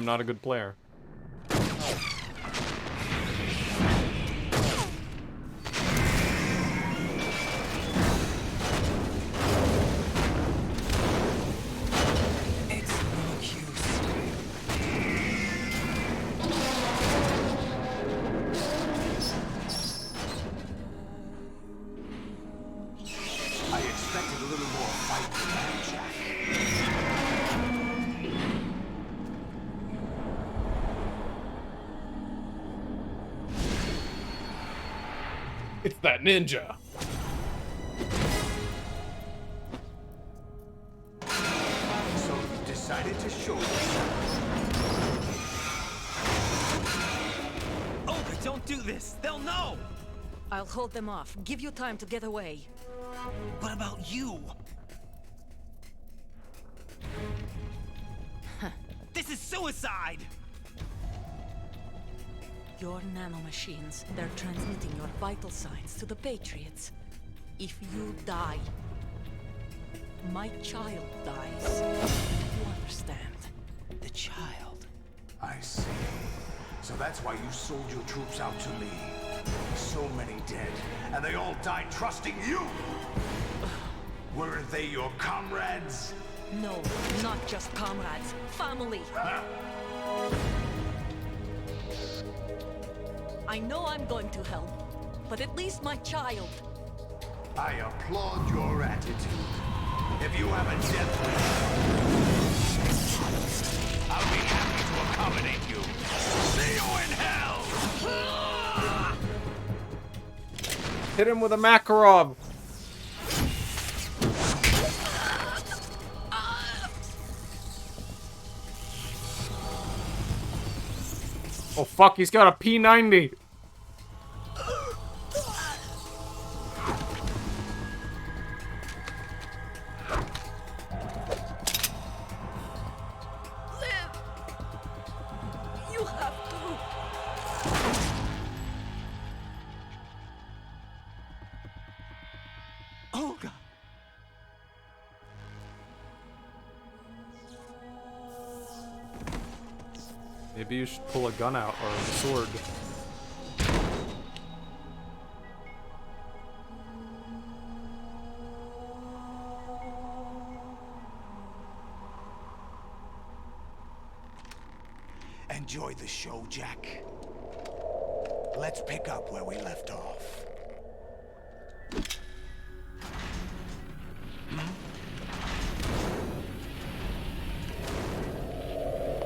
I'm not a good player. It's that ninja. So you decided to show yourself. Olga, don't do this. They'll know. I'll hold them off. Give you time to get away. What about you? This is suicide! Your nanomachines, they're transmitting your vital signs to the Patriots. If you die, my child dies. You understand? The child. I see. So that's why you sold your troops out to me. So many dead, and they all died trusting you! Weren't they your comrades? No, not just comrades. Family. Huh? I know I'm going to hell, but at least my child. I applaud your attitude. If you have a death wish, I'll be happy to accommodate you. See you in hell! Hit him with a Makarov. Oh fuck, he's got a P90. Live! You have to. Olga! Maybe you should pull a gun out or a sword. Enjoy the show, Jack. Let's pick up where we left off.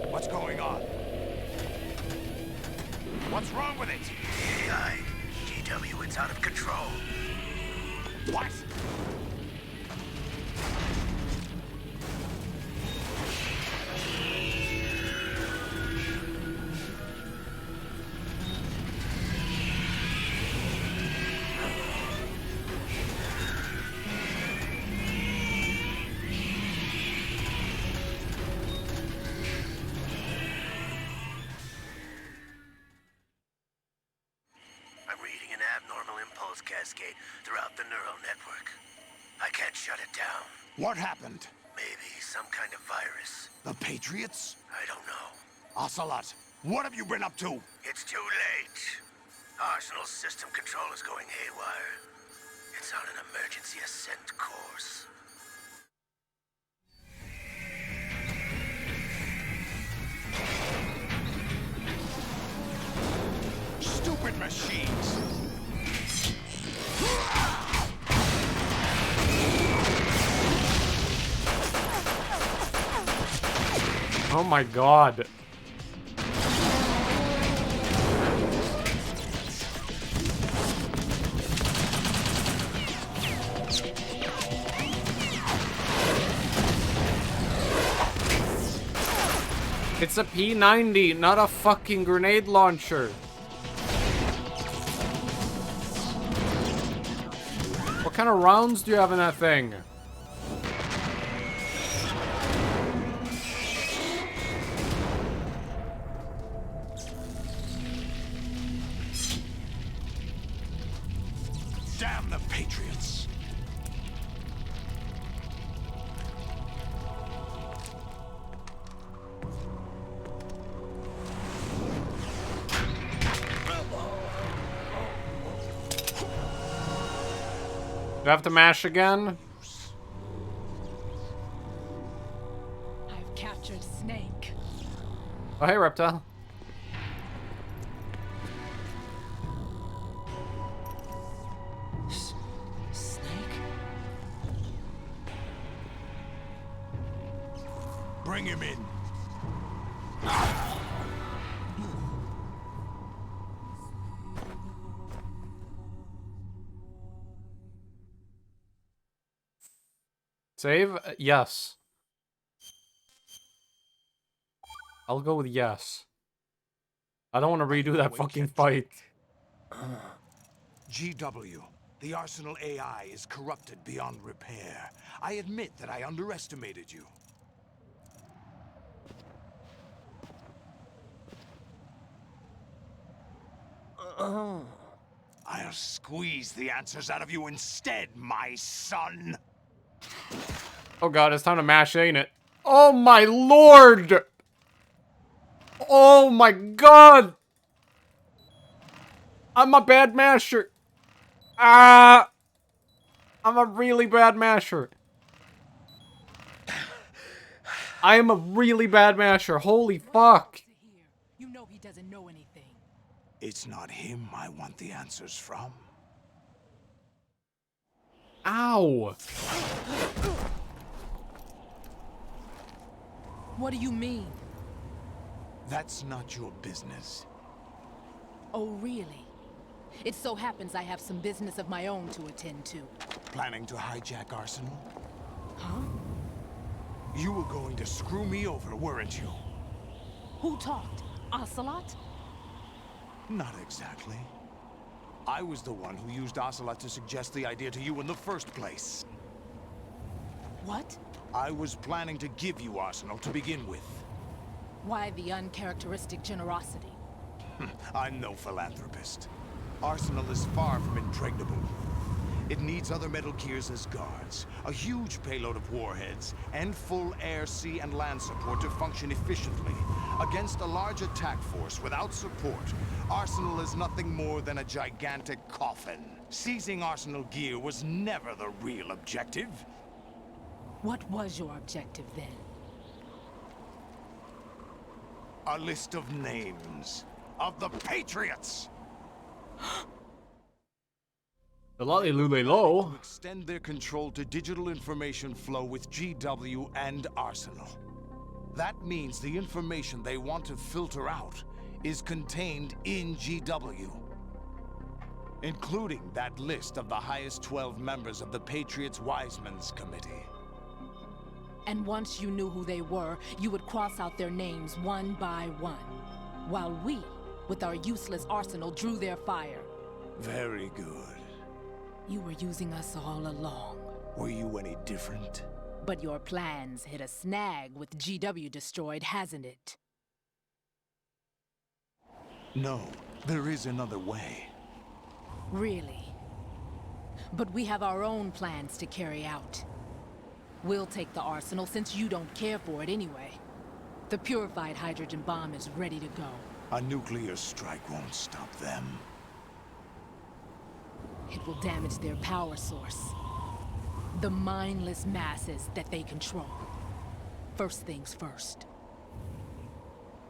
What's going on? What's wrong with it? AI, GW, it's out of control. What? Cascade throughout the neural network. I can't shut it down. What happened? Maybe some kind of virus. The Patriots? I don't know. Ocelot, what have you been up to? It's too late. Arsenal's system control is going haywire. It's on an emergency ascent course. Stupid machines! Oh my god. It's a P90, not a fucking grenade launcher. What kind of rounds do you have in that thing? Damn the Patriots! we have to mash again? I've captured Snake. Oh, hey, Reptile. Snake? Bring him in. Save? Yes. I'll go with yes. I don't want to redo that fucking fight. GW, the Arsenal AI is corrupted beyond repair. I admit that I underestimated you. I'll squeeze the answers out of you instead, my son. Oh god, it's time to mash, ain't it? Oh my lord! Oh my god! I'm a bad masher. Ah! I'm a really bad masher. I am a really bad masher. Holy fuck. You know he doesn't know anything. It's not him I want the answers from. Ow. What do you mean? That's not your business. Oh, really? It so happens I have some business of my own to attend to. Planning to hijack Arsenal? Huh? You were going to screw me over, weren't you? Who talked? Ocelot? Not exactly. I was the one who used Ocelot to suggest the idea to you in the first place. What? I was planning to give you Arsenal to begin with. Why the uncharacteristic generosity? I'm no philanthropist. Arsenal is far from impregnable. It needs other Metal Gears as guards, a huge payload of warheads, and full air, sea, and land support to function efficiently. Against a large attack force without support, Arsenal is nothing more than a gigantic coffin. Seizing Arsenal gear was never the real objective. What was your objective then? A list of names of the Patriots! The lolly lule low. To extend their control to digital information flow with GW and Arsenal. That means the information they want to filter out is contained in GW. Including that list of the highest 12 members of the Patriots Wiseman's Committee. And once you knew who they were, you would cross out their names one by one. While we, with our useless arsenal, drew their fire. Very good. You were using us all along. Were you any different? But your plans hit a snag with GW destroyed, hasn't it? No, there is another way. Really? But we have our own plans to carry out. We'll take the arsenal since you don't care for it anyway. The purified hydrogen bomb is ready to go. A nuclear strike won't stop them. It will damage their power source. The mindless masses that they control. First things first.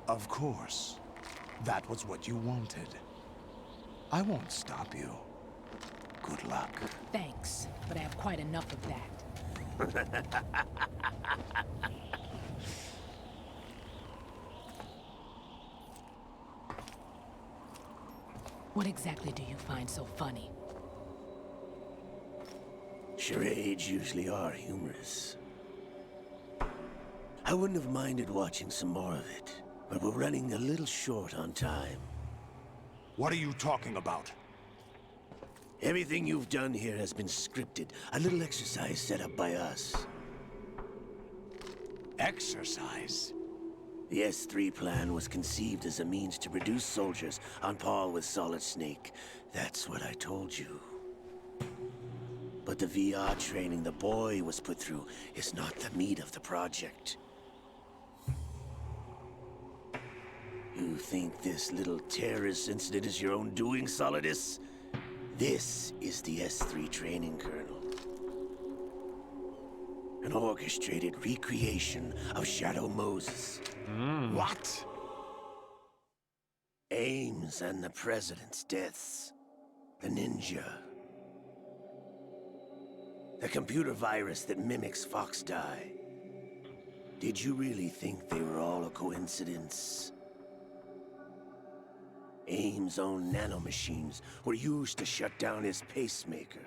Of course. That was what you wanted. I won't stop you. Good luck. Thanks, but I have quite enough of that. What exactly do you find so funny? Charades usually are humorous. I wouldn't have minded watching some more of it, but we're running a little short on time. What are you talking about? Everything you've done here has been scripted. A little exercise set up by us. Exercise? The S3 plan was conceived as a means to produce soldiers on par with Solid Snake. That's what I told you. But the VR training the boy was put through is not the meat of the project. You think this little terrorist incident is your own doing, Solidus? This is the S3 training kernel. an orchestrated recreation of Shadow Moses. What? Ames and the President's deaths. The ninja. The computer virus that mimics Foxdie. Did you really think they were all a coincidence? Ames' own nanomachines were used to shut down his pacemaker.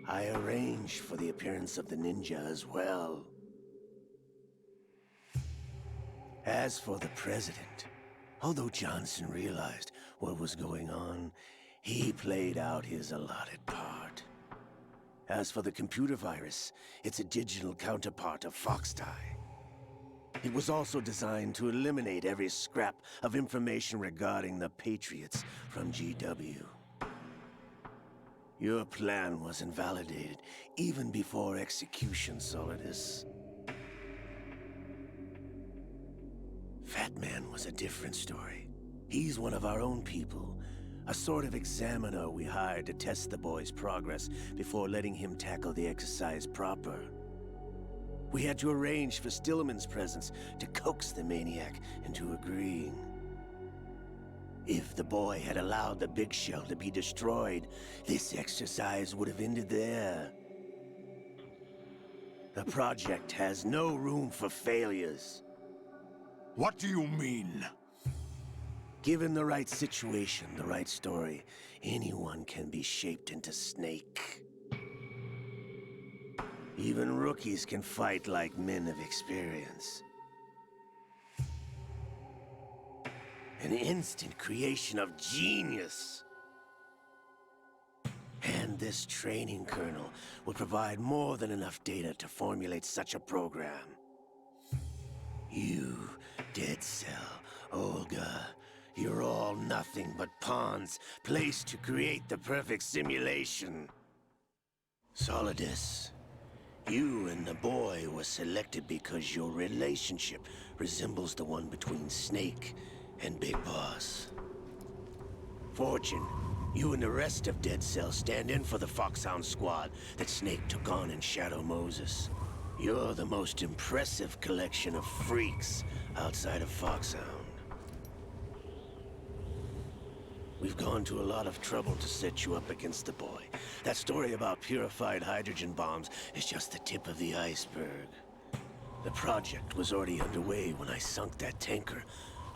I arranged for the appearance of the ninja as well. As for the President, although Johnson realized what was going on, he played out his allotted part. As for the computer virus, it's a digital counterpart of Foxdie. It was also designed to eliminate every scrap of information regarding the Patriots from GW. Your plan was invalidated even before execution, Solidus. Fat Man was a different story. He's one of our own people. A sort of examiner we hired to test the boy's progress before letting him tackle the exercise proper. We had to arrange for Stillman's presence to coax the maniac into agreeing. If the boy had allowed the big shell to be destroyed, this exercise would have ended there. The project has no room for failures. What do you mean? Given the right situation, the right story, anyone can be shaped into Snake. Even rookies can fight like men of experience. An instant creation of genius. And this training kernel will provide more than enough data to formulate such a program. You, Dead Cell, Olga, you're all nothing but pawns placed to create the perfect simulation. Solidus, you and the boy were selected because your relationship resembles the one between Snake and Big Boss. Fortune, you and the rest of Dead Cell stand in for the Foxhound squad that Snake took on in Shadow Moses. You're the most impressive collection of freaks outside of Foxhound. We've gone to a lot of trouble to set you up against the boy. That story about purified hydrogen bombs is just the tip of the iceberg. The project was already underway when I sunk that tanker,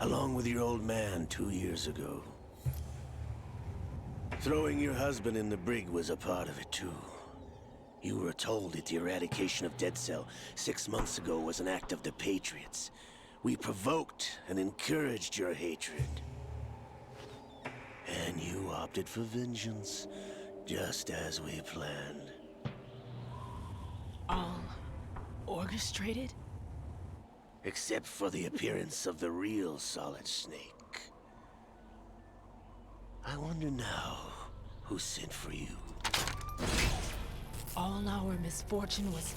along with your old man 2 years ago. Throwing your husband in the brig was a part of it too. You were told that the eradication of Dead Cell 6 months ago was an act of the Patriots. We provoked and encouraged your hatred. And you opted for vengeance, just as we planned. All orchestrated? Except for the appearance of the real Solid Snake. I wonder now who sent for you. All our misfortune was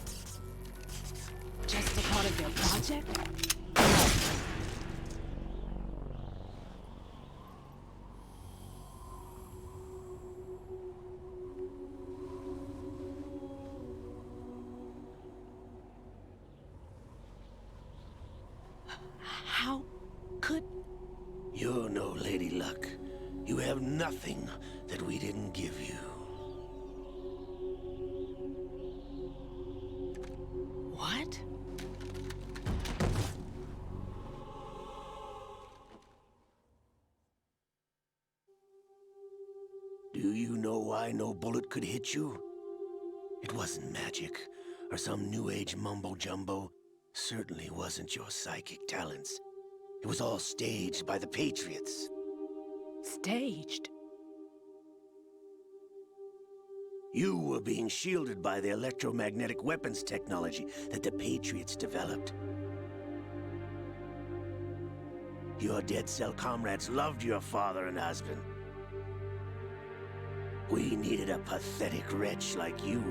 just a part of their project? How could... You're no Lady Luck. You have nothing that we didn't give you. What? Do you know why no bullet could hit you? It wasn't magic, or some new age mumbo-jumbo. Certainly wasn't your psychic talents. It was all staged by the Patriots. Staged? You were being shielded by the electromagnetic weapons technology that the Patriots developed. Your Dead Cell comrades loved your father and husband. We needed a pathetic wretch like you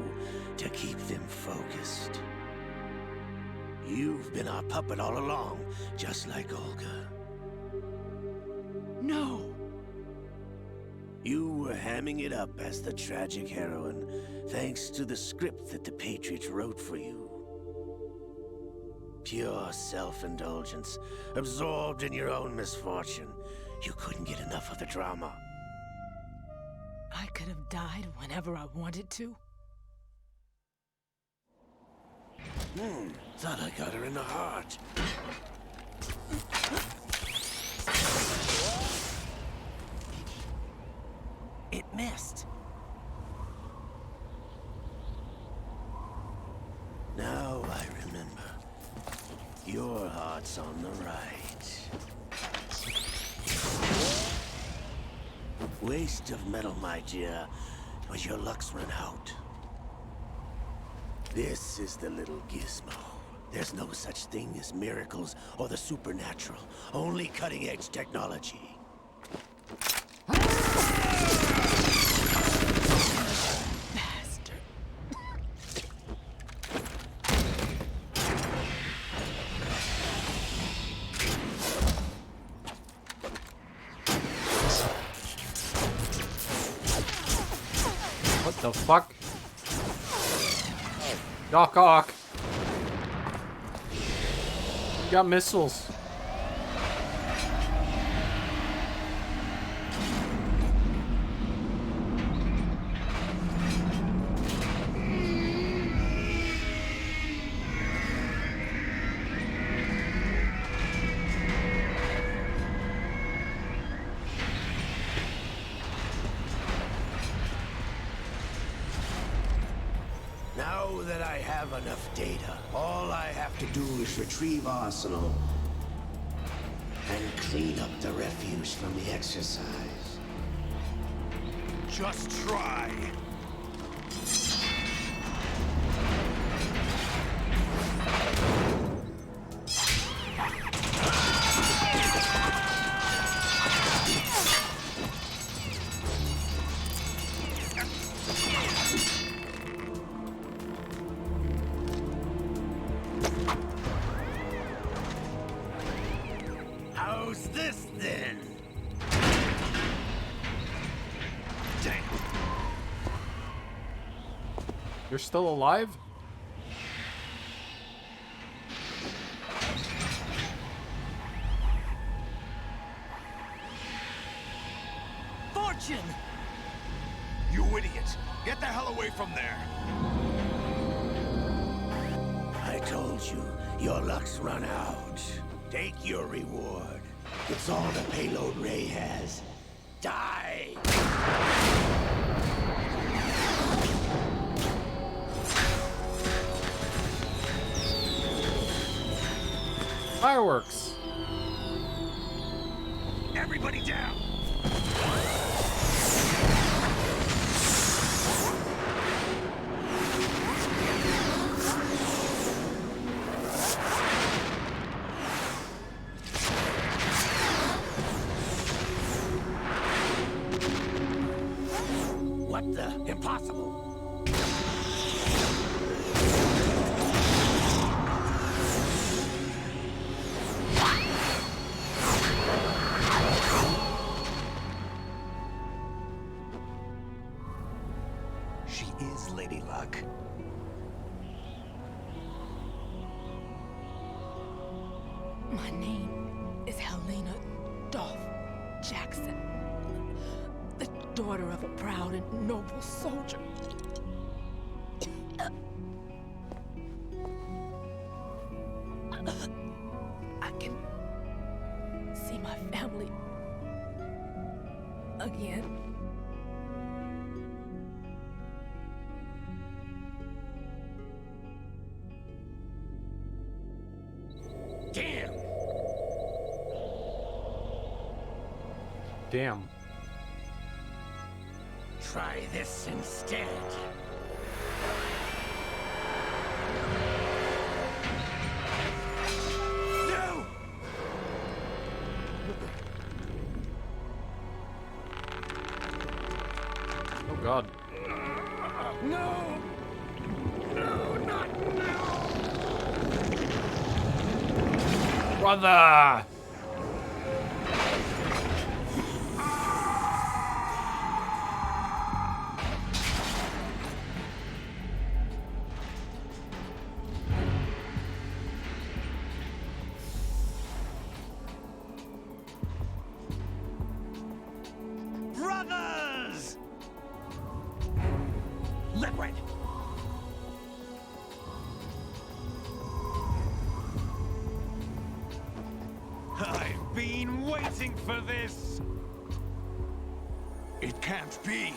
to keep them focused. You've been our puppet all along, just like Olga. No! You were hamming it up as the tragic heroine, thanks to the script that the Patriots wrote for you. Pure self-indulgence, absorbed in your own misfortune. You couldn't get enough of the drama. I could have died whenever I wanted to. Thought I got her in the heart. It missed. Now I remember. Your heart's on the right. Waste of metal, my dear, but your luck's run out. This is the little gizmo. There's no such thing as miracles or the supernatural. Only cutting-edge technology. Bastard. What the fuck? Doc Ock. You got missiles. Now that I have enough data, all I have to do is retrieve Arsenal and clean up the refuse from the exercise. Just try. How's this then? Damn. You're still alive? Fortune! You idiot! Get the hell away from there! I told you, your luck's run out. Take your reward. It's all the payload Ray has. Die! Fireworks. Everybody down! What the? Impossible! She is Lady Luck. My name is Helena Dolph Jackson, the daughter of a proud and noble soldier. I can see my family again. Damn! Damn. Try this instead. No! Oh god. No! No, not now! Brother! waiting for this! It can't be.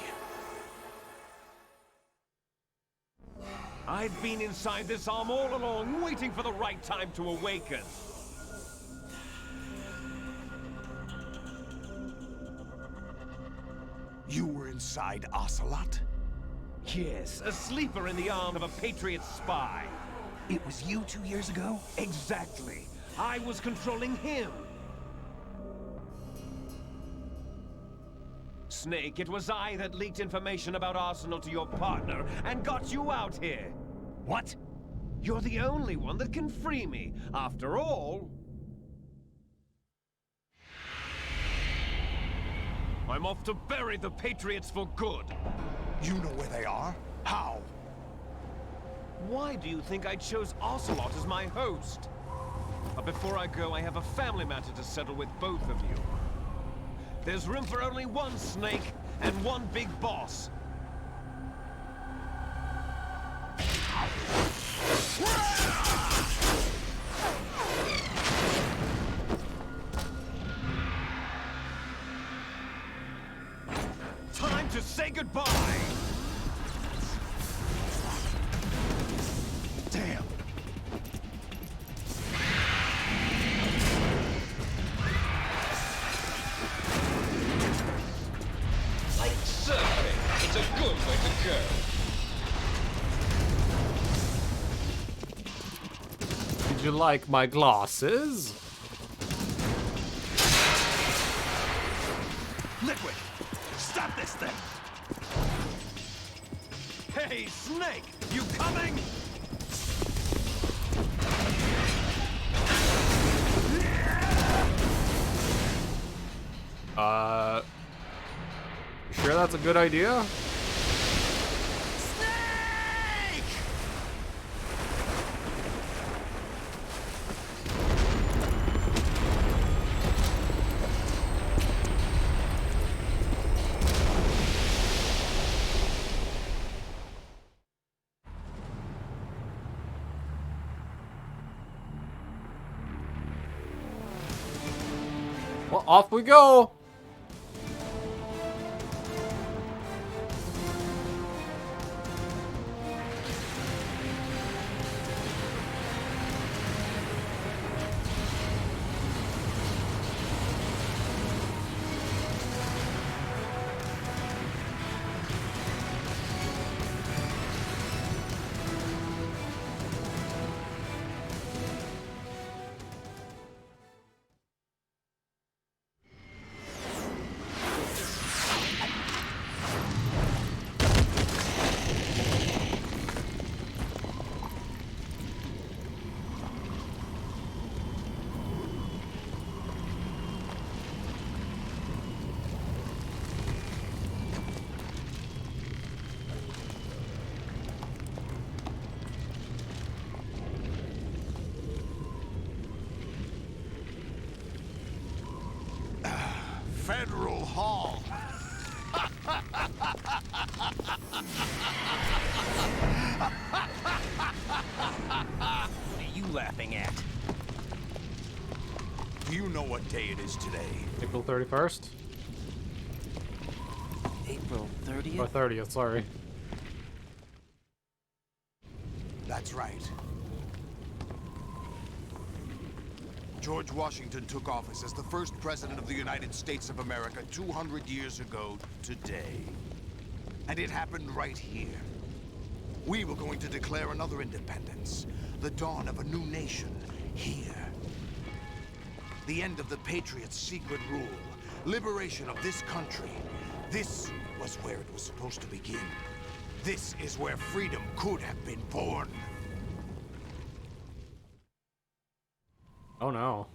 I've been inside this arm all along, waiting for the right time to awaken. You were inside Ocelot? Yes, a sleeper in the arm of a Patriot spy. It was you 2 years ago? Exactly. I was controlling him. Snake, it was I that leaked information about Arsenal to your partner and got you out here. What? You're the only one that can free me. After all... I'm off to bury the Patriots for good. You know where they are? How? Why do you think I chose Ocelot as my host? But before I go, I have a family matter to settle with both of you. There's room for only one Snake and one big boss. Time to say goodbye! Damn. Like surfing, it's a good way to go. Did you like my glasses? Liquid! Stop this thing! Hey, Snake! You coming? You sure that's a good idea? Snake! Well, off we go! Federal Hall. What are you laughing at? Do you know what day it is today? April 31st? April 30th? Or 30th, sorry. That's right. George Washington took office as the first president of the United States of America 200 years ago today. And it happened right here. We were going to declare another independence, the dawn of a new nation, here. The end of the Patriots' secret rule, liberation of this country. This was where it was supposed to begin. This is where freedom could have been born. Oh no.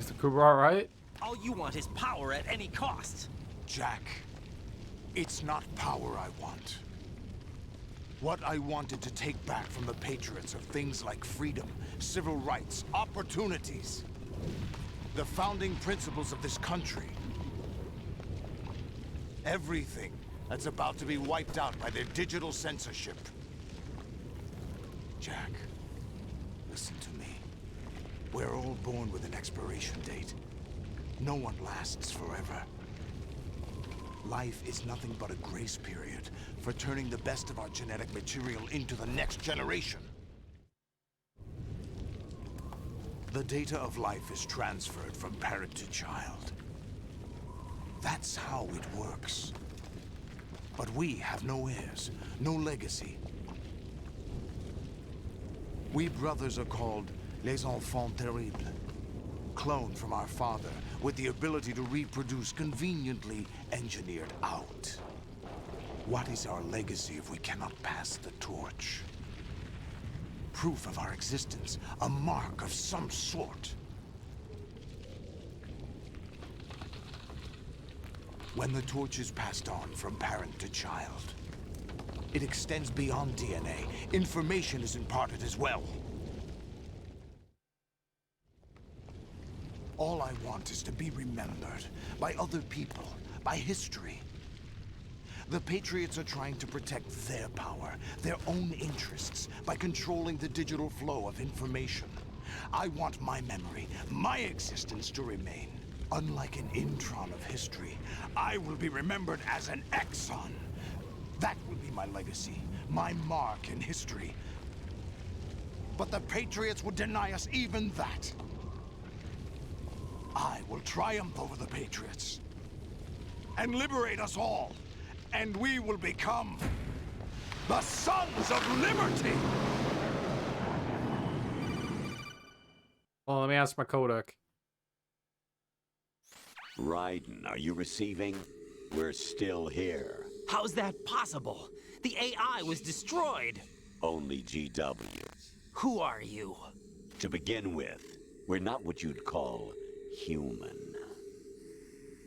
Is the Kuba alright? All you want is power at any cost. Jack, it's not power I want. What I wanted to take back from the Patriots are things like freedom, civil rights, opportunities. The founding principles of this country. Everything that's about to be wiped out by their digital censorship. Jack, listen to me. We're all born with an expiration date. No one lasts forever. Life is nothing but a grace period for turning the best of our genetic material into the next generation. The data of life is transferred from parent to child. That's how it works. But we have no heirs, no legacy. We brothers are called les enfants terribles, cloned from our father with the ability to reproduce conveniently engineered out. What is our legacy if we cannot pass the torch? Proof of our existence, a mark of some sort. When the torch is passed on from parent to child, it extends beyond DNA. Information is imparted as well. All I want is to be remembered by other people, by history. The Patriots are trying to protect their power, their own interests, by controlling the digital flow of information. I want my memory, my existence to remain. Unlike an intron of history, I will be remembered as an exon. That will be my legacy, my mark in history. But the Patriots would deny us even that. I will triumph over the Patriots and liberate us all, and we will become the Sons of Liberty! Well, let me ask my codec. Raiden, are you receiving? We're still here. How's that possible? The AI was destroyed. Only GW. Who are you? To begin with, we're not what you'd call human.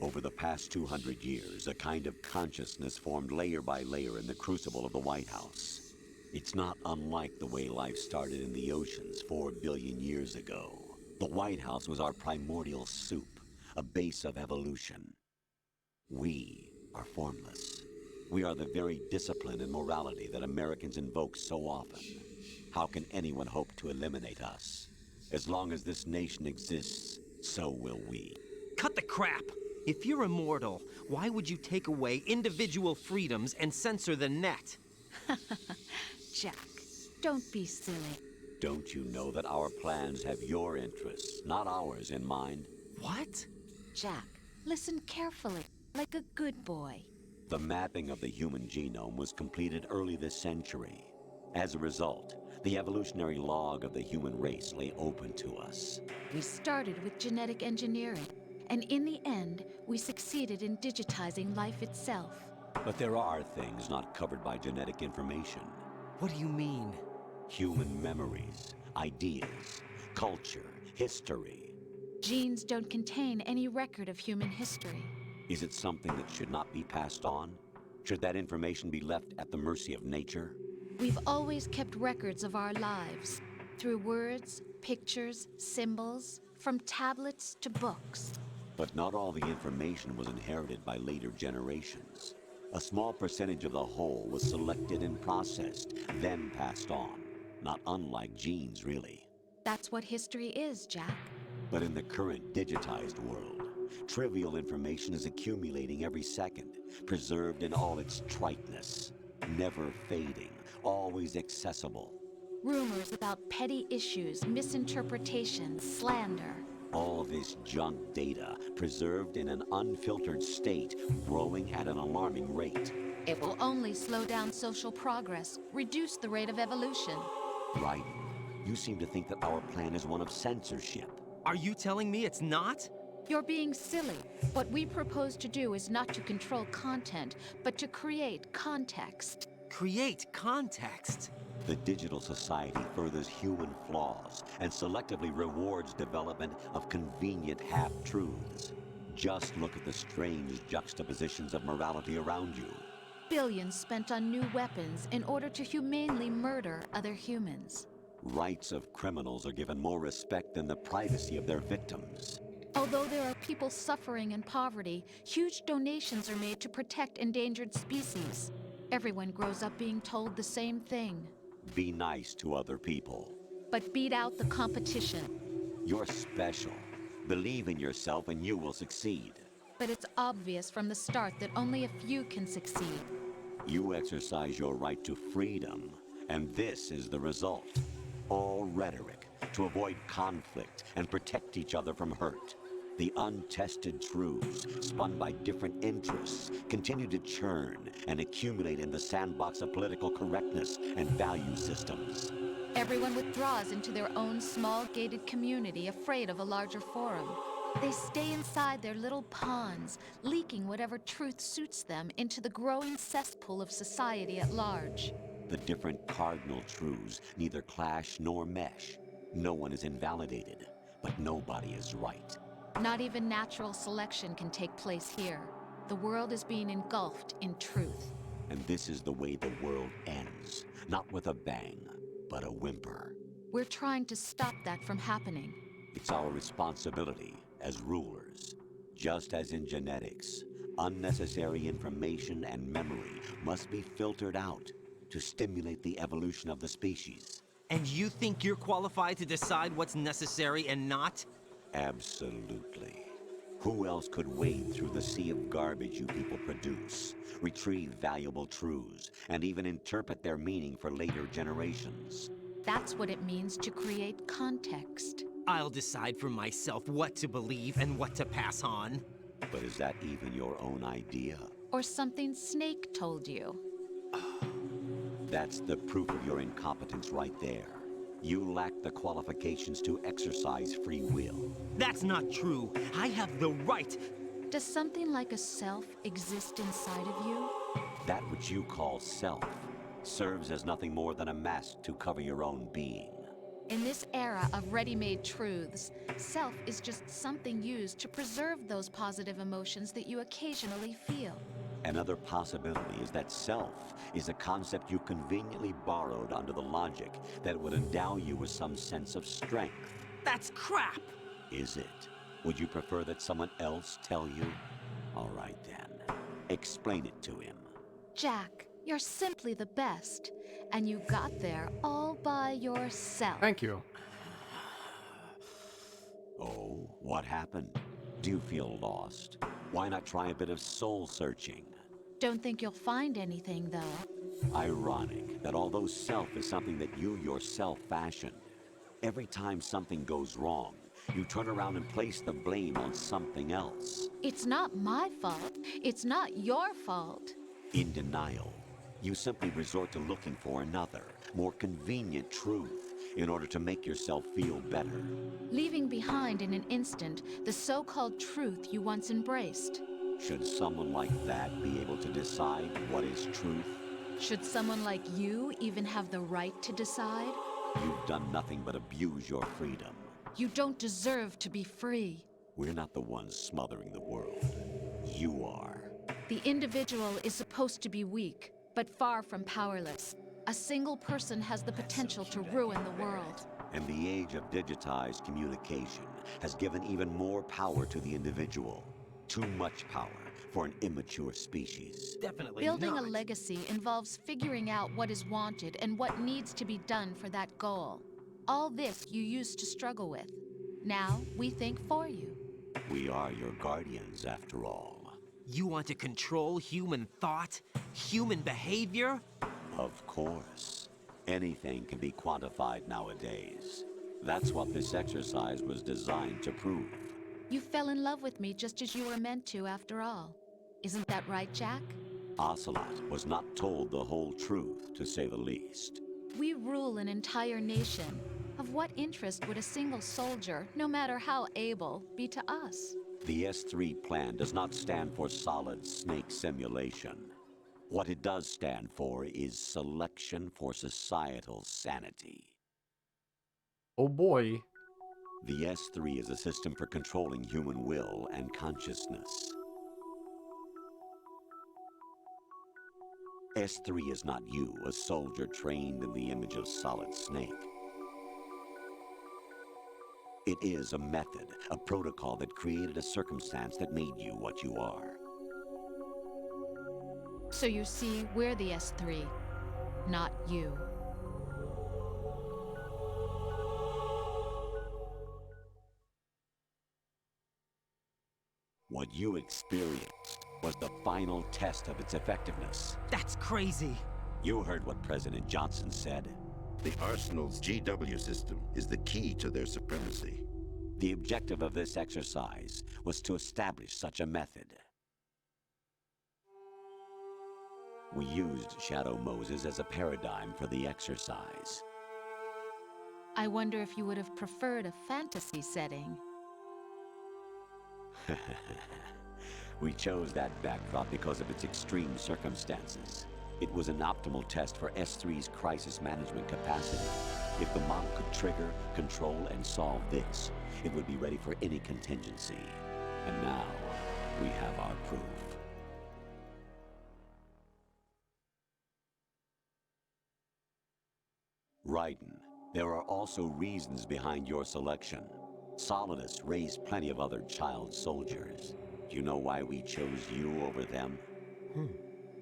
Over the past 200 years, a kind of consciousness formed layer by layer in the crucible of the White House. It's not unlike the way life started in the oceans 4 billion years ago. The White House was our primordial soup, a base of evolution. We are formless. We are the very discipline and morality that Americans invoke so often. How can anyone hope to eliminate us? As long as this nation exists, so will we. Cut the crap! If you're immortal, why would you take away individual freedoms and censor the net? Jack, don't be silly. Don't you know that our plans have your interests, not ours, in mind? What? Jack, listen carefully, like a good boy. The mapping of the human genome was completed early this century. As a result, the evolutionary log of the human race lay open to us. We started with genetic engineering, and in the end, we succeeded in digitizing life itself. But there are things not covered by genetic information. What do you mean? Human memories, ideas, culture, history. Genes don't contain any record of human history. Is it something that should not be passed on? Should that information be left at the mercy of nature? We've always kept records of our lives, through words, pictures, symbols, from tablets to books. But not all the information was inherited by later generations. A small percentage of the whole was selected and processed, then passed on. Not unlike genes, really. That's what history is, Jack. But in the current digitized world, trivial information is accumulating every second, preserved in all its triteness, never fading, always accessible. Rumors about petty issues, misinterpretations, slander. All this junk data, preserved in an unfiltered state, growing at an alarming rate. It will only slow down social progress, reduce the rate of evolution. Right. You seem to think that our plan is one of censorship. Are you telling me it's not? You're being silly. What we propose to do is not to control content, but to create context. Create context? The digital society furthers human flaws and selectively rewards development of convenient half-truths. Just look at the strange juxtapositions of morality around you. Billions spent on new weapons in order to humanely murder other humans. Rights of criminals are given more respect than the privacy of their victims. Although there are people suffering in poverty, huge donations are made to protect endangered species. Everyone grows up being told the same thing. Be nice to other people. But beat out the competition. You're special. Believe in yourself and you will succeed. But it's obvious from the start that only a few can succeed. You exercise your right to freedom, and this is the result. All rhetoric to avoid conflict and protect each other from hurt. The untested truths, spun by different interests, continue to churn and accumulate in the sandbox of political correctness and value systems. Everyone withdraws into their own small gated community, afraid of a larger forum. They stay inside their little ponds, leaking whatever truth suits them into the growing cesspool of society at large. The different cardinal truths neither clash nor mesh. No one is invalidated, but nobody is right. Not even natural selection can take place here. The world is being engulfed in truth. And this is the way the world ends. Not with a bang, but a whimper. We're trying to stop that from happening. It's our responsibility as rulers. Just as in genetics, unnecessary information and memory must be filtered out to stimulate the evolution of the species. And you think you're qualified to decide what's necessary and not? Absolutely. Who else could wade through the sea of garbage you people produce, retrieve valuable truths, and even interpret their meaning for later generations? That's what it means to create context. I'll decide for myself what to believe and what to pass on. But is that even your own idea? Or something Snake told you? That's the proof of your incompetence right there. You lack the qualifications to exercise free will. That's not true. I have the right. Does something like a self exist inside of you? That which you call self serves as nothing more than a mask to cover your own being. In this era of ready-made truths, self is just something used to preserve those positive emotions that you occasionally feel. Another possibility is that self is a concept you conveniently borrowed under the logic that would endow you with some sense of strength. That's crap! Is it? Would you prefer that someone else tell you? All right then. Explain it to him. Jack, you're simply the best. And you got there all by yourself. Thank you. Oh, what happened? Do you feel lost? Why not try a bit of soul searching? Don't think you'll find anything, though. Ironic that although self is something that you yourself fashioned, every time something goes wrong, you turn around and place the blame on something else. It's not my fault. It's not your fault. In denial, you simply resort to looking for another, more convenient truth in order to make yourself feel better. Leaving behind in an instant the so-called truth you once embraced. Should someone like that be able to decide what is truth? Should someone like you even have the right to decide? You've done nothing but abuse your freedom. You don't deserve to be free. We're not the ones smothering the world. You are. The individual is supposed to be weak, but far from powerless. A single person has the potential to ruin the world. And the age of digitized communication has given even more power to the individual. Too much power for an immature species. Definitely Building not. a legacy involves figuring out what is wanted and what needs to be done for that goal. All this you used to struggle with. Now, we think for you. We are your guardians, after all. You want to control human thought? Human behavior? Of course. Anything can be quantified nowadays. That's what this exercise was designed to prove. You fell in love with me just as you were meant to, after all. Isn't that right, Jack? Ocelot was not told the whole truth, to say the least. We rule an entire nation. Of what interest would a single soldier, no matter how able, be to us? The S3 plan does not stand for solid snake simulation. What it does stand for is selection for societal sanity. Oh boy. The S3 is a system for controlling human will and consciousness. S3 is not you, a soldier trained in the image of Solid Snake. It is a method, a protocol that created a circumstance that made you what you are. So you see, we're the S3, not you. What you experienced was the final test of its effectiveness. That's crazy. You heard what President Johnson said. The Arsenal's GW system is the key to their supremacy. The objective of this exercise was to establish such a method. We used Shadow Moses as a paradigm for the exercise. I wonder if you would have preferred a fantasy setting. We chose that backdrop because of its extreme circumstances. It was an optimal test for S3's crisis management capacity. If the model could trigger, control, and solve this, it would be ready for any contingency. And now, we have our proof. Raiden, there are also reasons behind your selection. Solidus raised plenty of other child soldiers. Do you know why we chose you over them?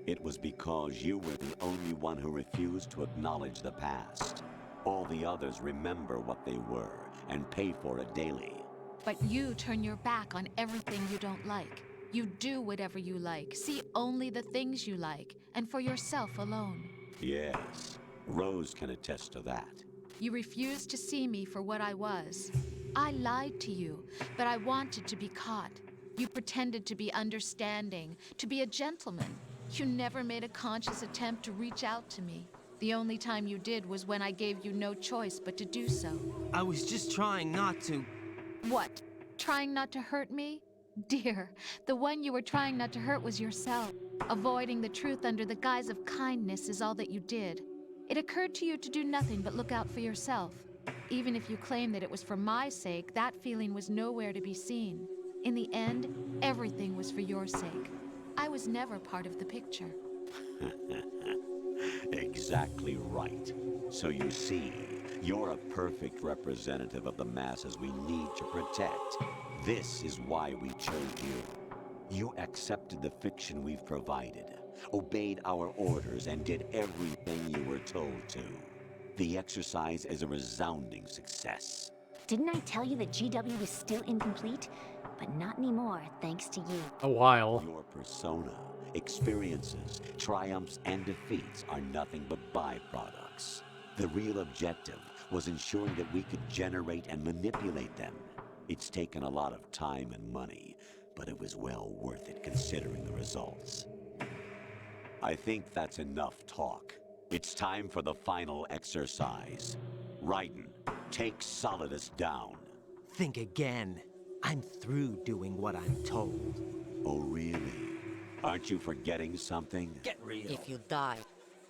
It was because you were the only one who refused to acknowledge the past. All the others remember what they were and pay for it daily. But you turn your back on everything you don't like. You do whatever you like, see only the things you like, and for yourself alone. Yes, Rose can attest to that. You refused to see me for what I was. I lied to you, but I wanted to be caught. You pretended to be understanding, to be a gentleman. You never made a conscious attempt to reach out to me. The only time you did was when I gave you no choice but to do so. I was just trying not to. What? Trying not to hurt me? Dear, the one you were trying not to hurt was yourself. Avoiding the truth under the guise of kindness is all that you did. It occurred to you to do nothing but look out for yourself. Even if you claim that it was for my sake, that feeling was nowhere to be seen. In the end, everything was for your sake. I was never part of the picture. Exactly right. So you see, you're a perfect representative of the masses we need to protect. This is why we chose you. You accepted the fiction we've provided, obeyed our orders, and did everything you were told to. The exercise is a resounding success. Didn't I tell you that GW was still incomplete? But not anymore, thanks to you. A while. Your persona, experiences, triumphs, and defeats are nothing but byproducts. The real objective was ensuring that we could generate and manipulate them. It's taken a lot of time and money, but it was well worth it considering the results. I think that's enough talk. It's time for the final exercise. Raiden, take Solidus down. Think again. I'm through doing what I'm told. Oh, really? Aren't you forgetting something? Get real. If you die,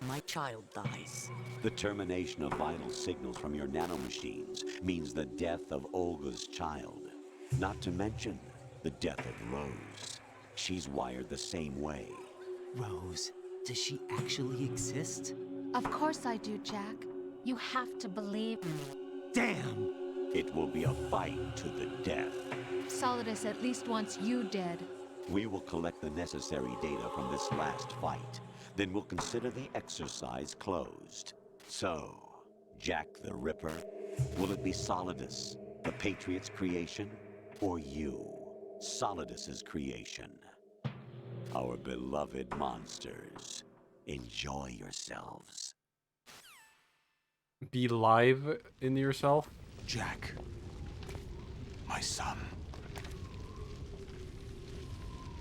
my child dies. The termination of vital signals from your nanomachines means the death of Olga's child. Not to mention the death of Rose. She's wired the same way. Rose, does she actually exist? Of course I do, Jack. You have to believe me. Damn! It will be a fight to the death. Solidus at least wants you dead. We will collect the necessary data from this last fight. Then we'll consider the exercise closed. So, Jack the Ripper, will it be Solidus, the Patriot's creation, or you, Solidus's creation? Our beloved monsters, enjoy yourselves. Be live in yourself? Jack, my son.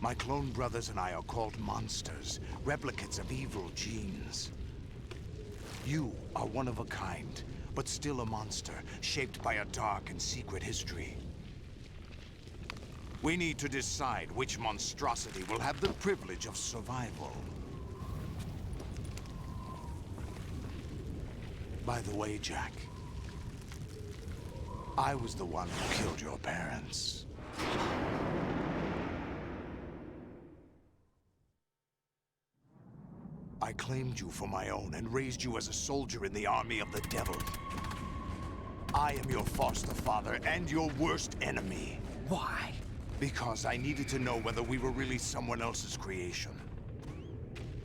My clone brothers and I are called monsters, replicates of evil genes. You are one of a kind, but still a monster, shaped by a dark and secret history. We need to decide which monstrosity will have the privilege of survival. By the way, Jack, I was the one who killed your parents. I claimed you for my own and raised you as a soldier in the army of the devil. I am your foster father and your worst enemy. Why? Because I needed to know whether we were really someone else's creation.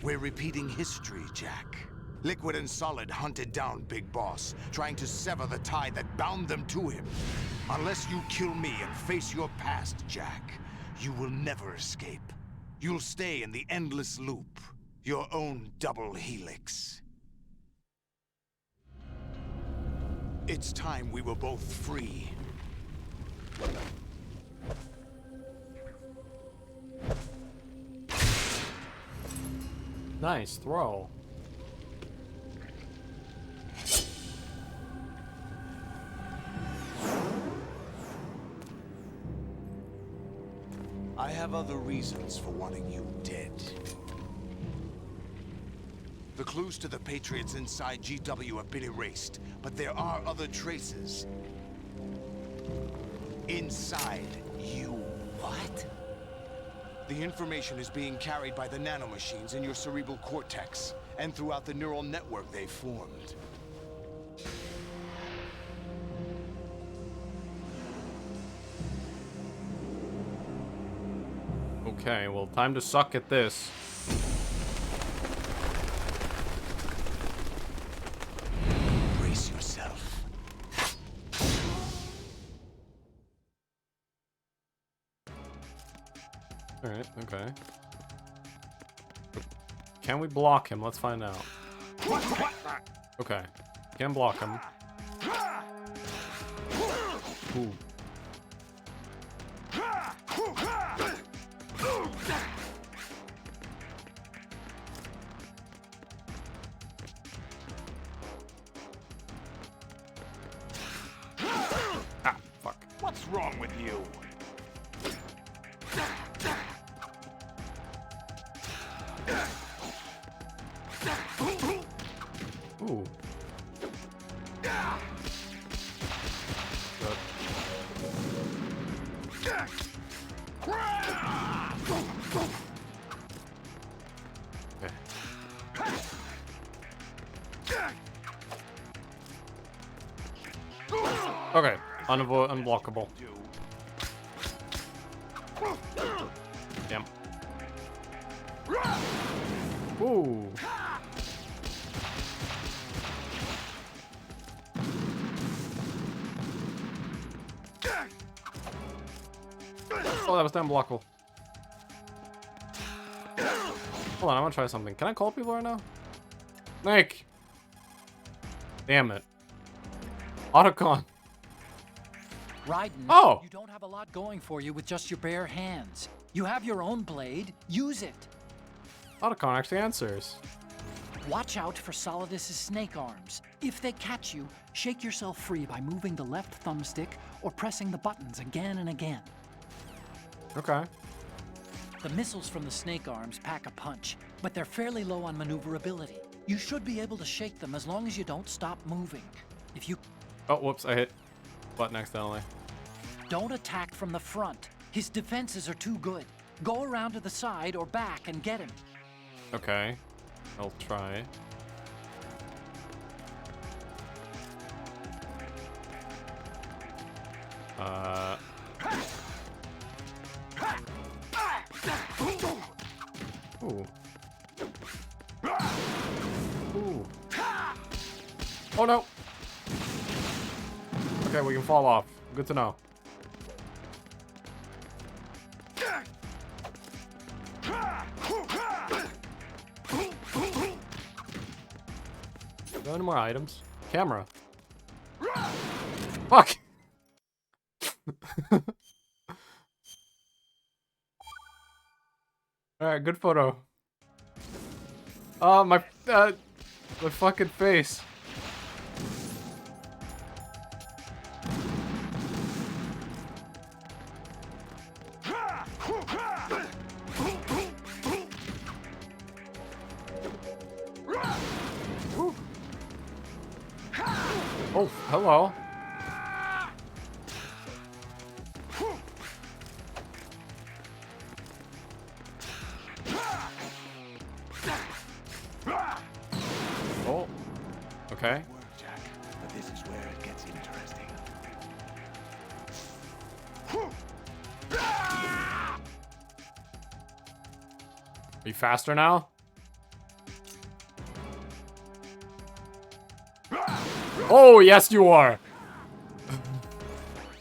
We're repeating history, Jack. Liquid and Solid hunted down Big Boss, trying to sever the tie that bound them to him. Unless you kill me and face your past, Jack, You will never escape. You'll stay in the endless loop. Your own double helix. It's time we were both free. Nice throw. I have other reasons for wanting you dead. The clues to the Patriots inside GW have been erased, but there are other traces. Inside you. What? The information is being carried by the nanomachines in your cerebral cortex, and throughout the neural network they formed. Okay, well, time to suck at this. Brace yourself. Alright, okay. Can we block him? Let's find out. Okay. Can block him. Ooh. Ah, fuck. What's wrong with you? Ooh. Okay, unblockable. Damn. Ooh. Oh, that was unblockable. Hold on, I want to try something. Can I call people right now? Snake! Damn it. Otacon. Raiden, oh! You don't have a lot going for you with just your bare hands. You have your own blade. Use it. Otacon actually answers. Watch out for Solidus' snake arms. If they catch you, shake yourself free by moving the left thumbstick or pressing the buttons again and again. Okay. The missiles from the snake arms pack a punch, but they're fairly low on maneuverability. You should be able to shake them as long as you don't stop moving. If you... Oh, whoops, I hit button accidentally. Don't attack from the front. His defenses are too good. Go around to the side or back and get him. Okay. I'll try. Ooh. Ooh. Oh no! Okay, we can fall off. Good to know. Any more items? Camera. Fuck! Alright, good photo. Oh, my fucking face. Oh, hello. Oh, okay. Jack, but this is where it gets interesting. Are you faster now? Oh, yes, you are.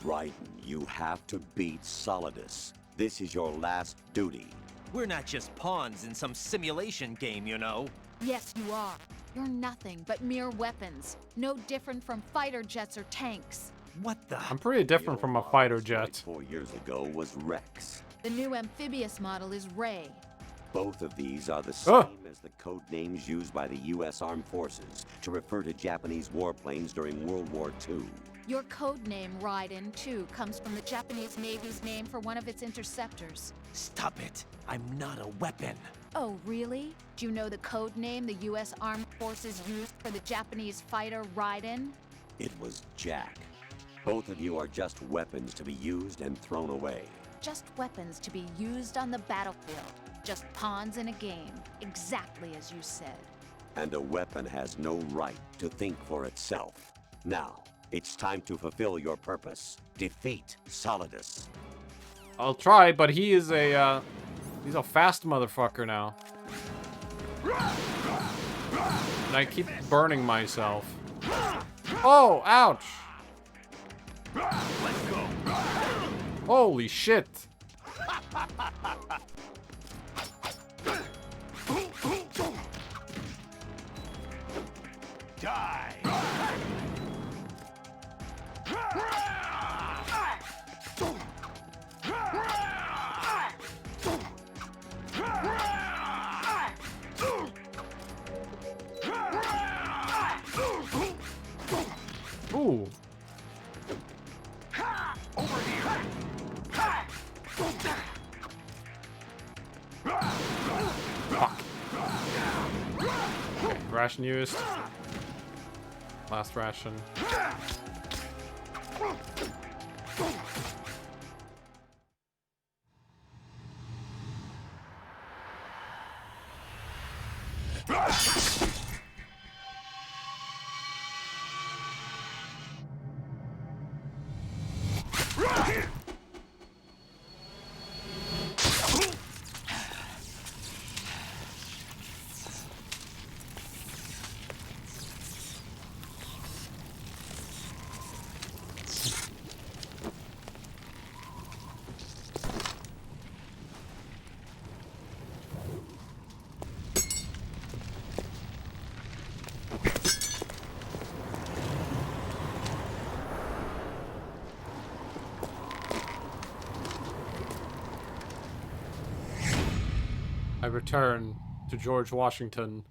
Raiden, you have to beat Solidus. This is your last duty. We're not just pawns in some simulation game, you know. Yes, you are. You're nothing but mere weapons. No different from fighter jets or tanks. What the? I'm pretty different from a fighter jet. 4 years ago was Rex. The new amphibious model is Ray. Both of these are the same as the code names used by the U.S. Armed Forces to refer to Japanese warplanes during World War II. Your code name, Raiden, too, comes from the Japanese Navy's name for one of its interceptors. Stop it. I'm not a weapon. Oh, really? Do you know the code name the U.S. Armed Forces used for the Japanese fighter Raiden? It was Jack. Both of you are just weapons to be used and thrown away. Just weapons to be used on the battlefield. Just pawns in a game. Exactly as you said. And a weapon has no right to think for itself. Now, it's time to fulfill your purpose. Defeat Solidus. I'll try, but he is a, he's a fast motherfucker now. And I keep burning myself. Oh, ouch! Let's go. Holy shit! Die. Ooh. Over here. Fuck. Okay, ration used. Last ration. I return to George Washington.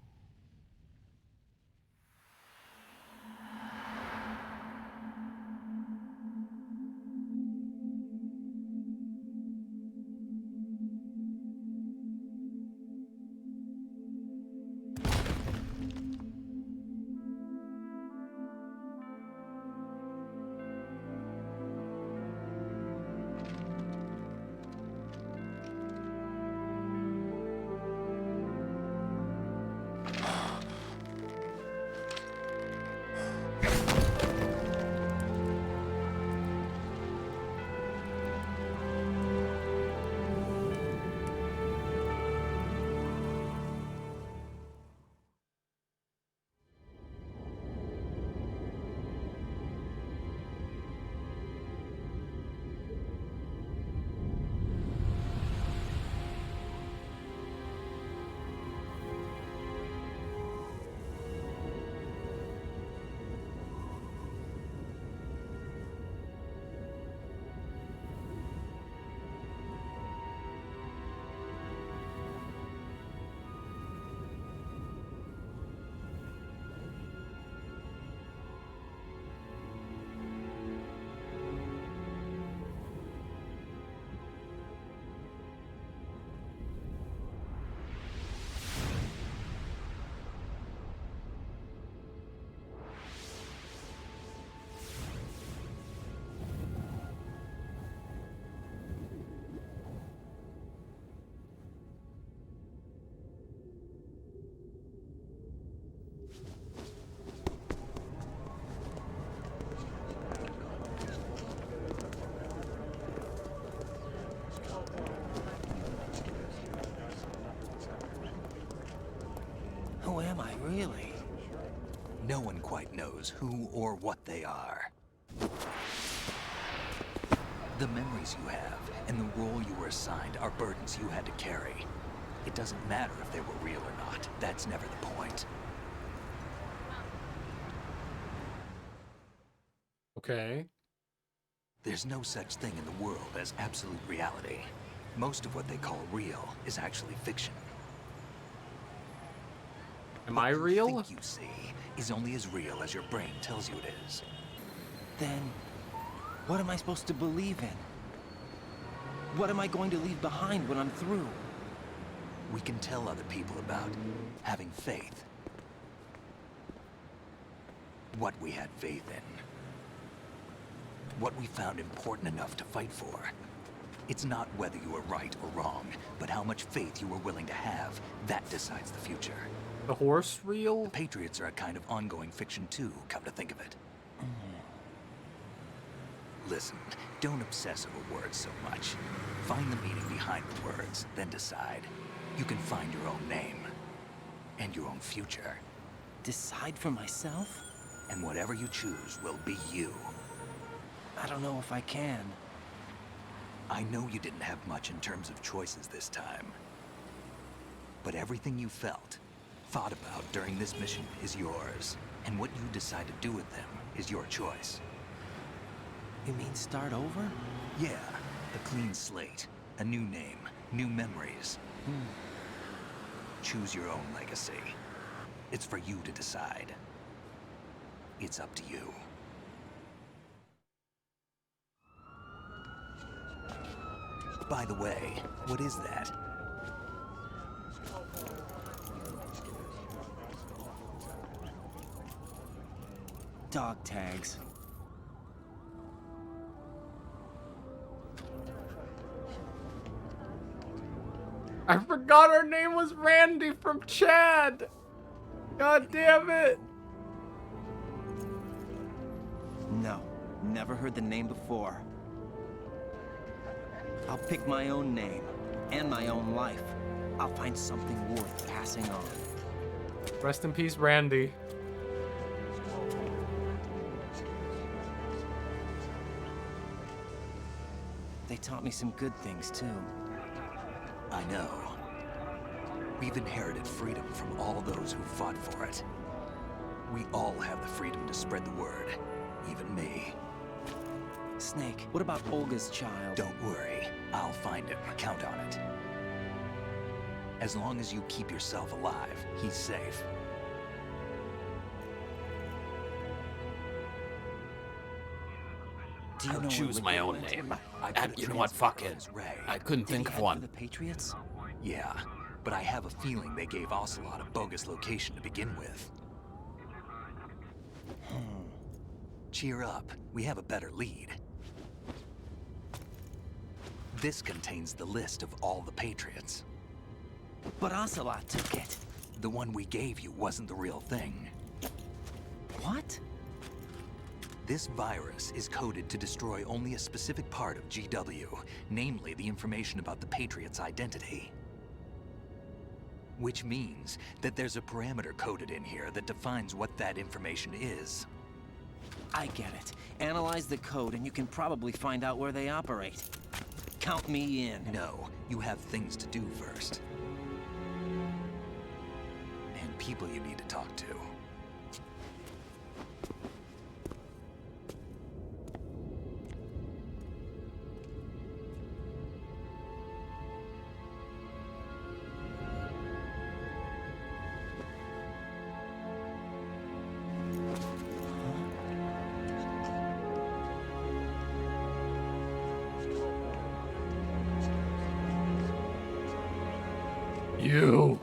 Who am I, really? No one quite knows who or what they are. The memories you have and the role you were assigned are burdens you had to carry. It doesn't matter if they were real or not. That's never the point. Okay. There's no such thing in the world as absolute reality. Most of what they call real is actually fiction. Am I real? What you think you see is only as real as your brain tells you it is. Then, what am I supposed to believe in? What am I going to leave behind when I'm through? We can tell other people about having faith. What we had faith in. What we found important enough to fight for. It's not whether you were right or wrong, but how much faith you were willing to have. That decides the future. The horse real? The Patriots are a kind of ongoing fiction too, come to think of it. Listen, don't obsess over words so much. Find the meaning behind the words, then decide. You can find your own name. And your own future. Decide for myself? And whatever you choose will be you. I don't know if I can. I know you didn't have much in terms of choices this time. But everything you felt, thought about during this mission is yours. And what you decide to do with them is your choice. You mean start over? Yeah, a clean slate, a new name, new memories. Choose your own legacy. It's for you to decide. It's up to you. By the way, what is that? Dog tags. I forgot her name was Randy from Chad. God damn it. No, never heard the name before. I'll pick my own name and my own life. I'll find something worth passing on. Rest in peace, Randy. They taught me some good things too. I know. We've inherited freedom from all those who fought for it. We all have the freedom to spread the word, even me. Snake, what about Olga's child? Don't worry, I'll find him. Count on it. As long as you keep yourself alive, he's safe. Do you I'll know choose where my Liquid own went? name. I put And a you know what? transport Fuck on it. his ray. I couldn't Did think he of head one. for the Patriots? Yeah, but I have a feeling they gave Ocelot a bogus location to begin with. Cheer up, we have a better lead. This contains the list of all the Patriots. But Ocelot took it. The one we gave you wasn't the real thing. What? This virus is coded to destroy only a specific part of GW, namely the information about the Patriots' identity. Which means that there's a parameter coded in here that defines what that information is. I get it. Analyze the code and you can probably find out where they operate. Count me in. No, you have things to do first. And people you need to talk to. You.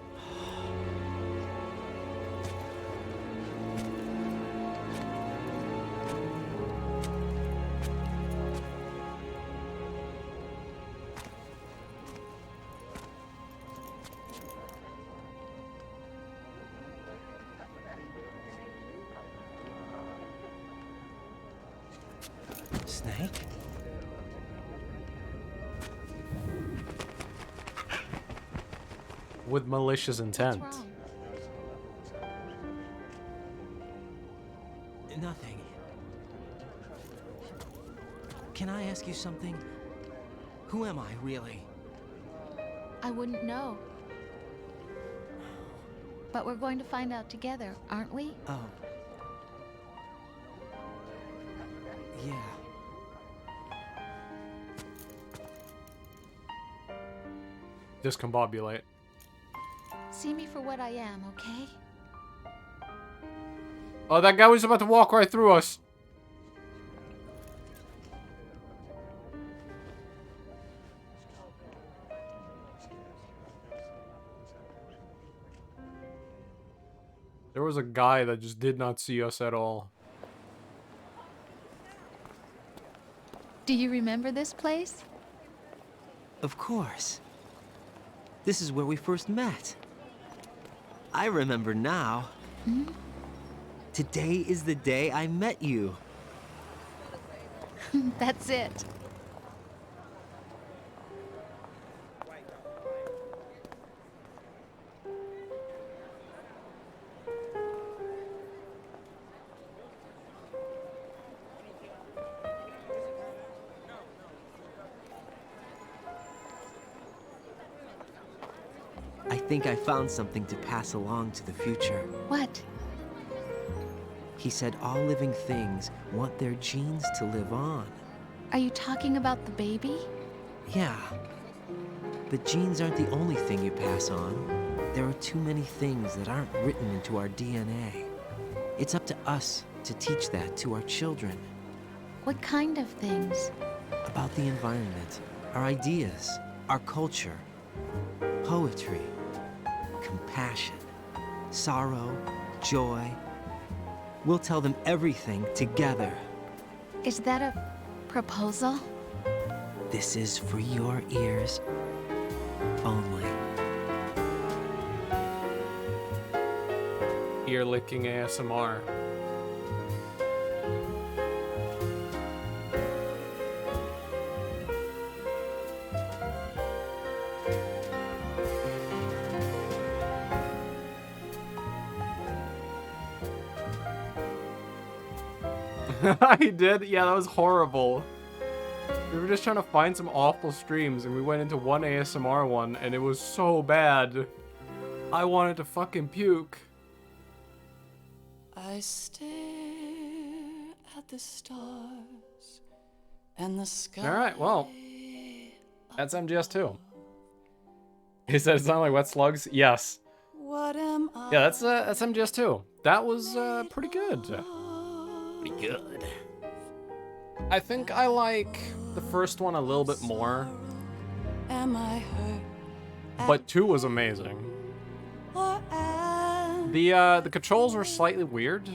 Snake? With malicious intent. Nothing. Can I ask you something? Who am I, really? I wouldn't know. But we're going to find out together, aren't we? Oh. Yeah. Discombobulate. See me for what I am, okay? Oh, that guy was about to walk right through us. There was a guy that just did not see us at all. Do you remember this place? Of course. This is where we first met. I remember now. Hmm? Today is the day I met you. That's it. I think I found something to pass along to the future. What? He said all living things want their genes to live on. Are you talking about the baby? Yeah. But genes aren't the only thing you pass on. There are too many things that aren't written into our DNA. It's up to us to teach that to our children. What kind of things? About the environment, our ideas, our culture, poetry, compassion, sorrow, joy. We'll tell them everything together. Is that a proposal? This is for your ears only. Ear licking ASMR. He did? Yeah, that was horrible. We were just trying to find some awful streams and we went into one ASMR one and it was so bad. I wanted to fucking puke. I stare at the stars and the sky. Alright, well. That's MGS2. He said it sounded like Wet Slugs? Yes. What am I? Yeah, that's MGS2. That was pretty good. Pretty good. I think I like the first one a little bit more. Am I hurt? But 2 was amazing. Or am The controls were slightly weird.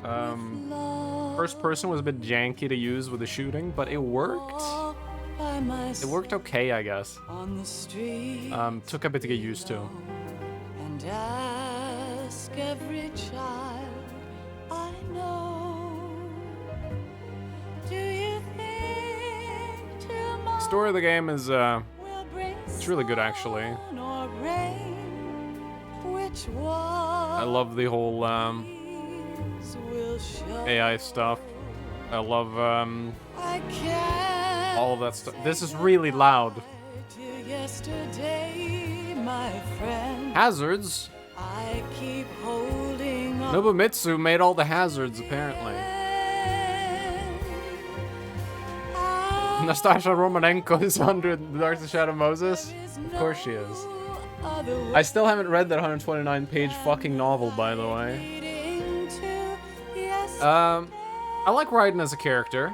First person was a bit janky to use with the shooting, but it worked. It worked okay, I guess. on the street Took a bit to get used to. and ask every child I know. Do you think tomorrow Story of the game is will bring it's really good actually. sun or rain? Which one I love the whole will show? AI stuff. I love I can't all of that stuff. This is really loud. till yesterday, my friend. Hazards. I keep holding on. Nobumitsu made all the hazards apparently. Nastasha Romanenko is under the Dark Shadow Moses? Of course she is. I still haven't read that 129-page fucking novel, by the way. I like Raiden as a character.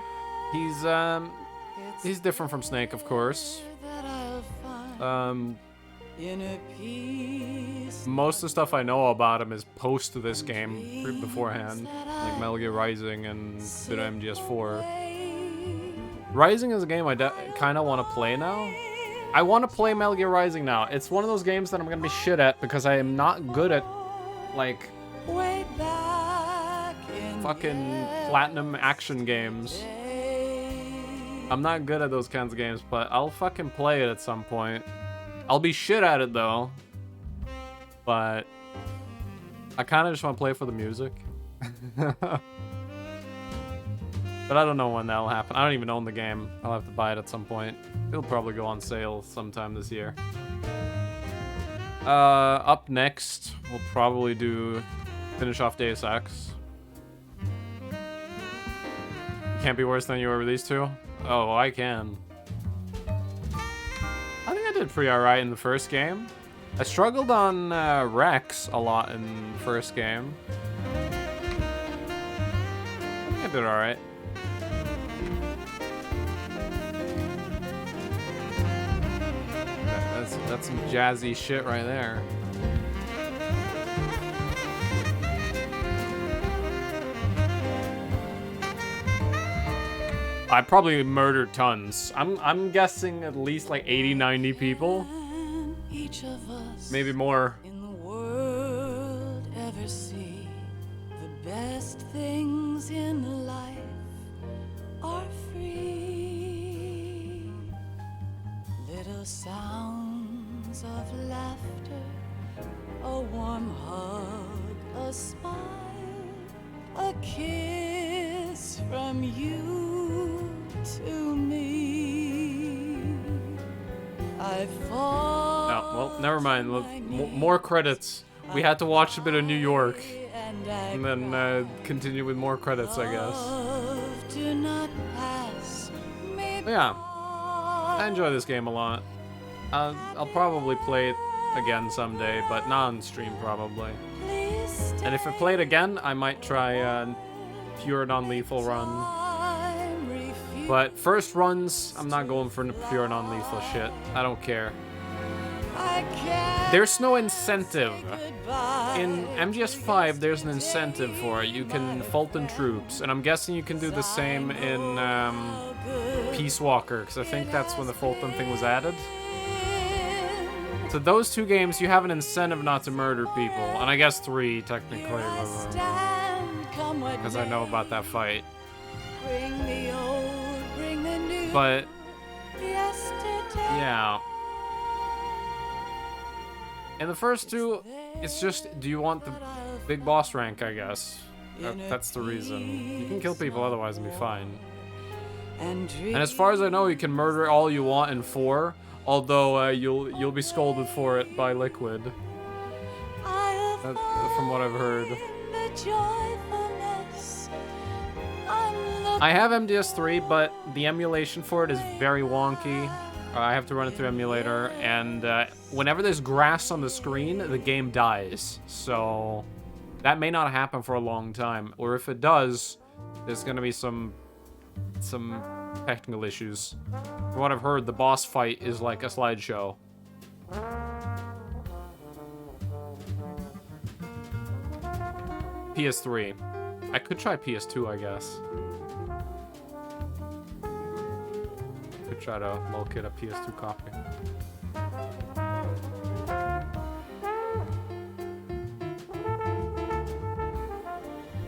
He's different from Snake, of course. Most of the stuff I know about him is post this game, beforehand, like Metal Gear Rising and bit of MGS4. Rising is a game I kind of want to play now. I want to play Metal Gear Rising now. It's one of those games that I'm going to be shit at because I am not good at, like, fucking platinum action games. I'm not good at those kinds of games, but I'll fucking play it at some point. I'll be shit at it, though. But I kind of just want to play for the music. But I don't know when that'll happen. I don't even own the game. I'll have to buy it at some point. It'll probably go on sale sometime this year. Up next, we'll probably finish off Deus Ex. Can't be worse than you were with these two? Oh, I can. I think I did pretty alright in the first game. I struggled on Rex a lot in the first game. I think I did alright. That's some jazzy shit right there. I probably murdered tons. I'm guessing at least like 80, 90 people. Each of us maybe more. in the world ever see the best things in life are free. Little sounds of laughter, a warm hug, a smile, a kiss from you to me. I fall. No, well, never mind. More credits. We had to watch a bit of New York, and then continue with more credits, I guess. But yeah, I enjoy this game a lot. I'll probably play it again someday, but not on stream probably. And if I play it again, I might try pure non-lethal run. But first runs, I'm not going for pure non-lethal shit. I don't care. There's no incentive. In MGS5, there's an incentive for it. You can Fulton Troops, and I'm guessing you can do the same in Peace Walker, because I think that's when the Fulton thing was added. So those two games, you have an incentive not to murder people, and I guess 3 technically, because I know about that fight. But yeah. In the first two, it's just, do you want the big boss rank, I guess. That's the reason. You can kill people otherwise and be fine. And as far as I know, you can murder all you want in 4, although you'll be scolded for it by Liquid. From what I've heard. I have MGS3, but the emulation for it is very wonky. I have to run it through emulator, and whenever there's grass on the screen, the game dies. So that may not happen for a long time, or if it does, there's gonna be some technical issues. From what I've heard, the boss fight is like a slideshow. PS3. I could try PS2, I guess. Could try to locate a PS2 copy.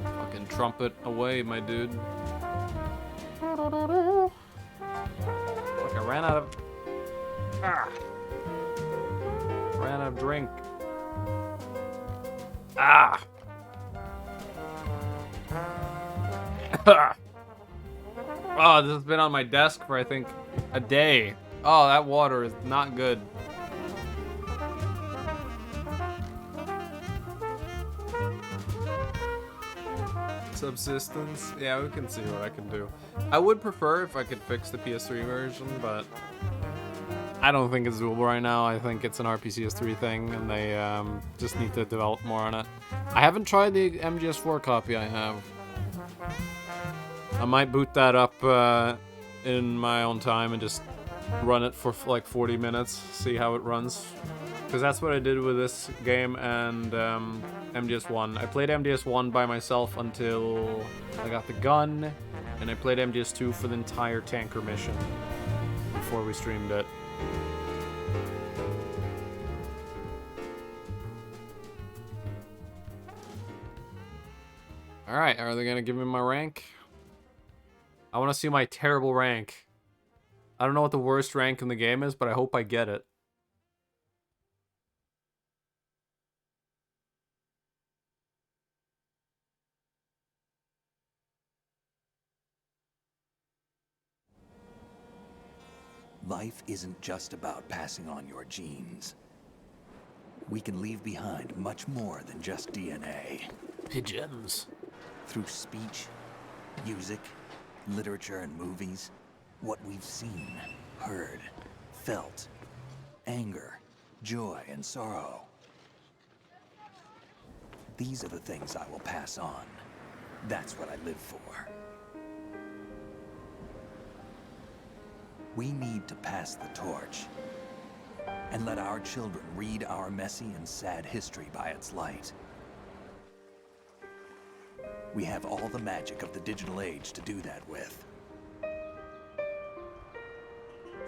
Fucking trumpet away, my dude. Look, I ran out of... Ran out of drink. Oh, this has been on my desk for, I think, a day. Oh, that water is not good. Subsistence? Yeah, we can see what I can do. I would prefer if I could fix the PS3 version, but I don't think it's doable right now. I think it's an RPCS3 thing, and they just need to develop more on it. I haven't tried the MGS4 copy I have. I might boot that up in my own time and just run it for like 40 minutes, see how it runs. Because that's what I did with this game and MGS1. I played MGS1 by myself until I got the gun, and I played MGS2 for the entire tanker mission before we streamed it. Alright, are they gonna give me my rank? I want to see my terrible rank. I don't know what the worst rank in the game is, but I hope I get it. Life isn't just about passing on your genes. We can leave behind much more than just DNA. Pigeons. Through speech, music, literature, and movies, what we've seen, heard, felt, anger, joy, and sorrow. These are the things I will pass on. That's what I live for. We need to pass the torch and let our children read our messy and sad history by its light. We have all the magic of the digital age to do that with.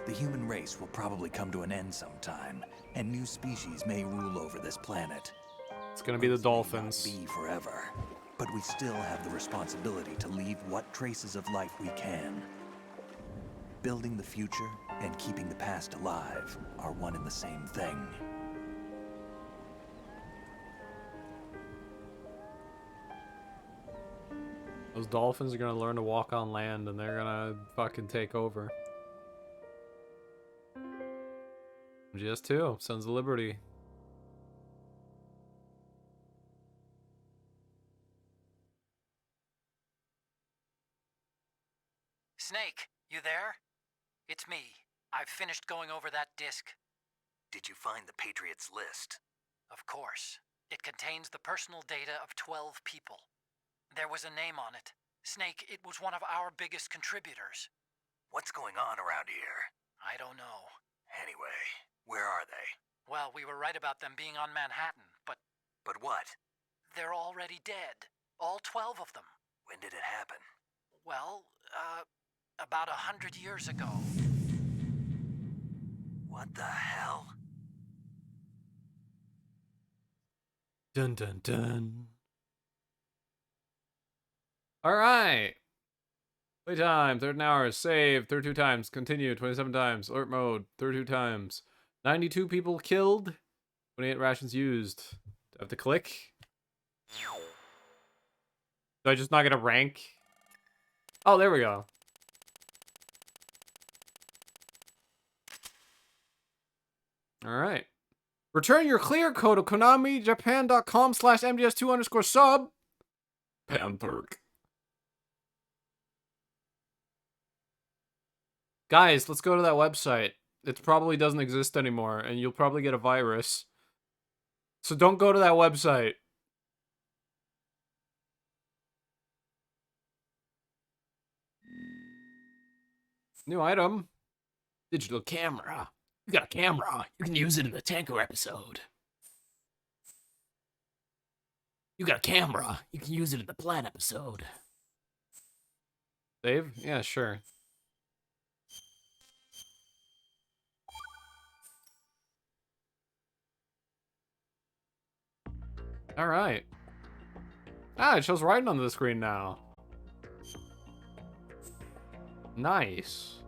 The human race will probably come to an end sometime, and new species may rule over this planet. It's gonna be the dolphins. Be forever, but we still have the responsibility to leave what traces of life we can. Building the future and keeping the past alive are one and the same thing. Those dolphins are gonna learn to walk on land and they're gonna fucking take over. GS2, Sons of Liberty. Snake, you there? It's me. I've finished going over that disk. Did you find the Patriots list? Of course. It contains the personal data of 12 people. There was a name on it. Snake, it was one of our biggest contributors. What's going on around here? I don't know. Anyway, where are they? Well, we were right about them being on Manhattan, but... But what? They're already dead. All 12 of them. When did it happen? Well, about 100 years ago. What the hell? Dun dun dun. Alright. Playtime, 13 hours. Save, 32 times. Continue, 27 times. Alert mode, 32 times. 92 people killed. 28 rations used. Do I have to click? Do I just not get a rank? Oh, there we go. Alright. Return your clear code of konamijapan.com/mgs2_sub. Panperk. Guys, let's go to that website. It probably doesn't exist anymore, and you'll probably get a virus. So don't go to that website. New item. Digital camera. You got a camera. You can use it in the Tanker episode. You got a camera. You can use it in the Plan episode. Save? Yeah, sure. Alright. Ah, it shows writing on the screen now. Nice.